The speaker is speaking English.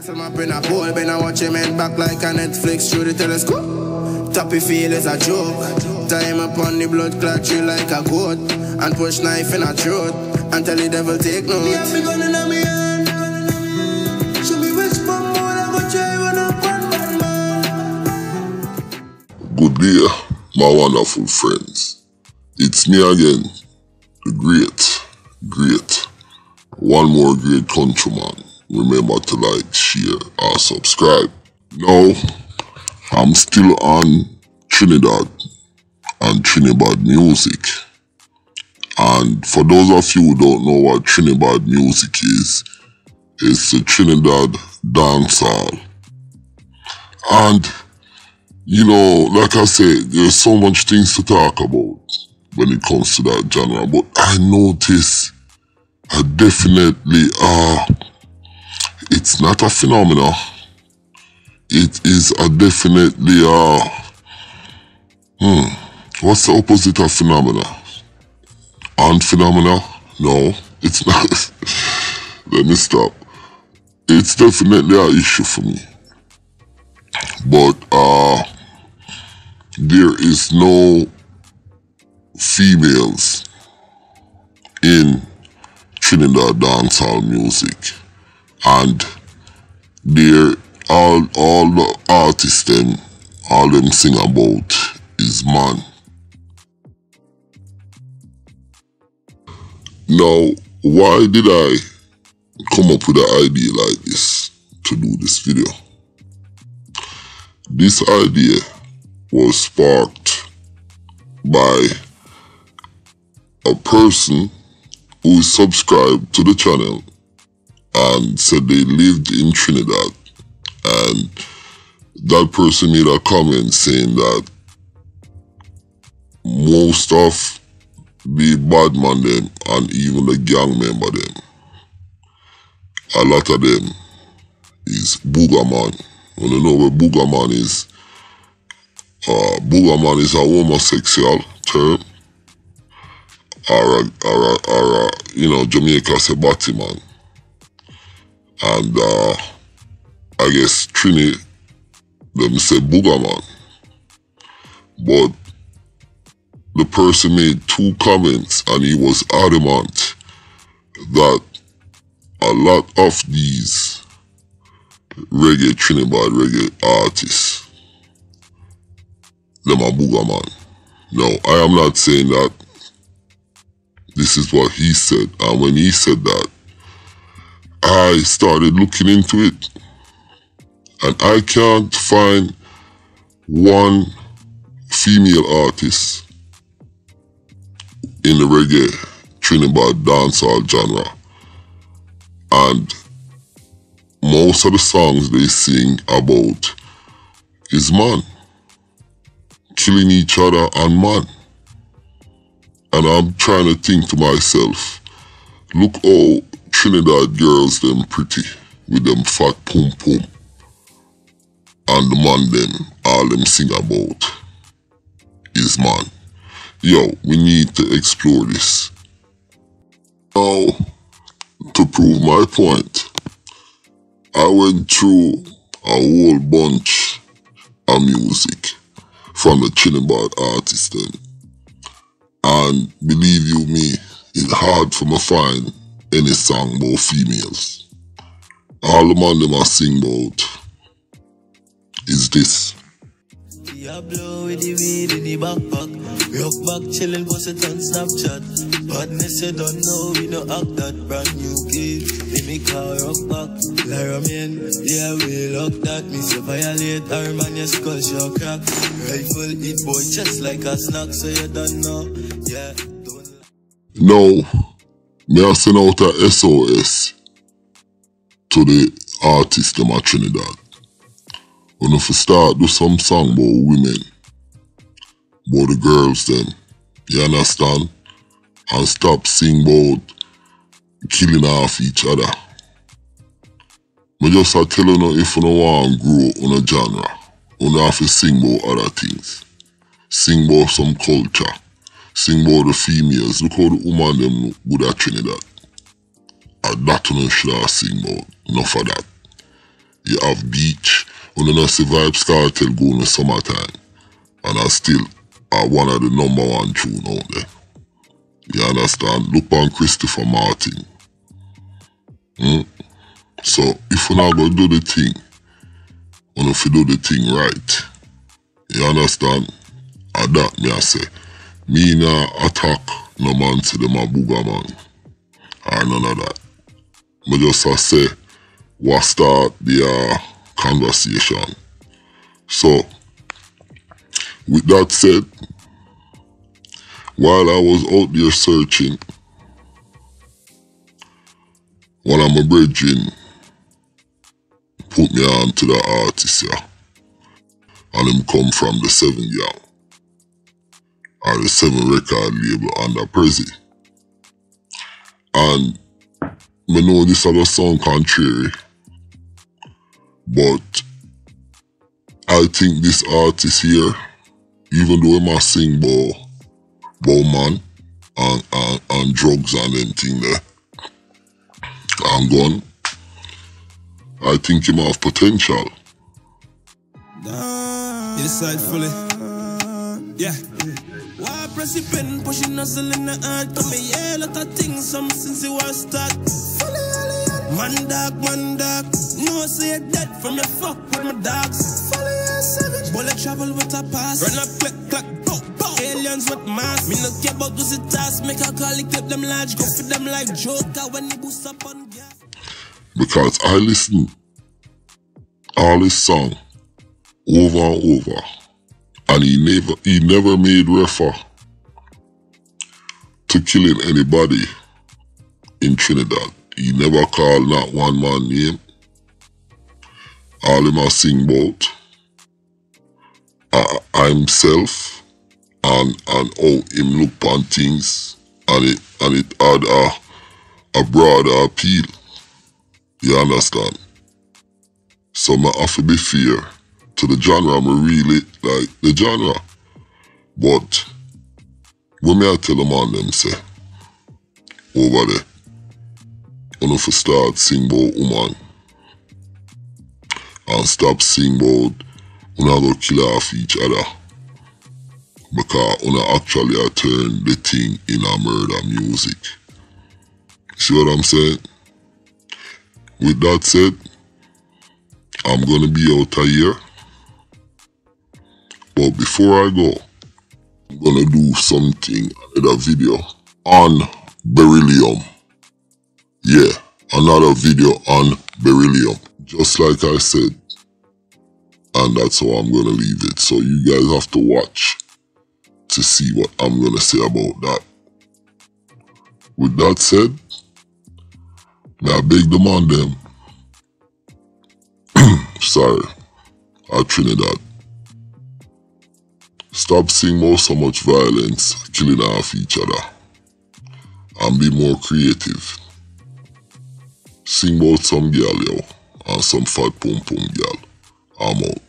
Some up in a pool, been I watch him head back like a Netflix through the telescope. Toppy feel is a joke. Time upon the blood clot tree like a goat. And push knife in a throat. And tell the devil take note. Me have me gun in me hand. Show me which bumbo I go try when I run man. Good day, my wonderful friends. It's me again, the great, one more great countryman. Remember to like, share, or subscribe. Now, I'm still on Trinidad and Trinibad music. And for those of you who don't know what Trinibad music is, it's the Trinidad dancehall. And, you know, like I said, there's so much things to talk about when it comes to that genre. But I notice definitely, it's not a phenomenon. It is definitely what's the opposite of phenomena? Unphenomena? No, it's not. Let me stop. It's definitely an issue for me. But there is no females in Trinidad dancehall music. And all the artists them, all them sing about is man. Now, why did I come up with an idea like this to do this video? This idea was sparked by a person who subscribed to the channel and said they lived in Trinidad, and that person made a comment saying that most of the bad man them and even the gang member them, a lot of them is boogerman. You don't know what boogerman is? Boogerman is a homosexual term, or you know, Jamaica say battyman. And I guess Trini, them say boogerman. But the person made two comments and he was adamant that a lot of these Trinibad reggae artists, them are boogerman. Now, I am not saying that this is what he said. And when he said that, I started looking into it, and I can't find one female artist in the reggae Trinidad dancehall genre. And most of the songs they sing about is man killing each other and man. And I'm trying to think to myself, look how Trinidad girls them pretty with them fat pum pum, and the man them, all them sing about is man. Yo, we need to explore this. Now, to prove my point, I went through a whole bunch of music from the Trinidad artists then. And believe you me, it's hard for me to find any song about females. All the man them I sing about is this. Diablo with the weed in the backpack. Rock back chillin', post it on Snapchat. Badness you don't know, we no act that brand new kid. Let me call rock back. Lyra man, yeah we lock that. Me say violate her man, your skull shall crack. Rifle hit boy just like a snack, so you don't know. Yeah, don't. Now, me I send out a SOS to the artists them at Trinidad. When if we start do some song about women, about the girls them, you understand? And stop sing about killing off each other. I just tell you if you don't want to grow on a genre, you have to sing about other things. Sing about some culture. Sing about the females. Look how the woman them look good at Trinidad. And that you should have sing about. Enough of that. you have beach. When you know see Vibes Cartel go in the summertime. And I still are one of the #1 tune out there. You understand? Look on Christopher Martin. So if you not go do the thing, and if you do the thing right, you understand? And that me I say, me nah attack no man to them a booger man. Or none of that. Me just say, what start the conversation. So, with that said, while I was out there searching, one of my brethren put me on to the artist, yeah. And him come from the 7 Gang, or the 7 record label under Prezi. And I know this other sound contrary, but I think this artist here, even though he must sing about man and drugs and anything there, and gun, I think he have potential. Yes, side fully. Yeah. Why press your pen, pushing hustle in the heart? Come me, yeah, lot of things, some since you was start. Man dog. No, say you're dead from your fuck with my dogs. Bullet travel with a pass. Run up, clack, bow. Aliens with mass. Me no care about those tasks. Make a call, clip them large. Go for them like Joker when they boost up on gas. Because I listen all his song over and over, and he never made refer to killing anybody in Trinidad. He never called not one man name. All him a sing about himself and how him look on things, and it had a broader appeal. You understand? So I have to be fair to the genre. I really like the genre. But when I tell them on them say, over there, you have to start sing about woman and stop sing about you go kill off each other. Because you actually turn the thing in a murder music. See what I'm saying? With that said, I'm gonna be out of here. But before I go, I'm gonna do something, another video on beryllium. Yeah, another video on beryllium. Just like I said. And that's how I'm gonna leave it. So you guys have to watch to see what I'm gonna say about that. With that said, may I beg them on them. Sorry, at Trinidad. Stop seeing so much violence, killing off each other, and be more creative. Sing about some girl, yo, and some fat pum pum girl. I'm out.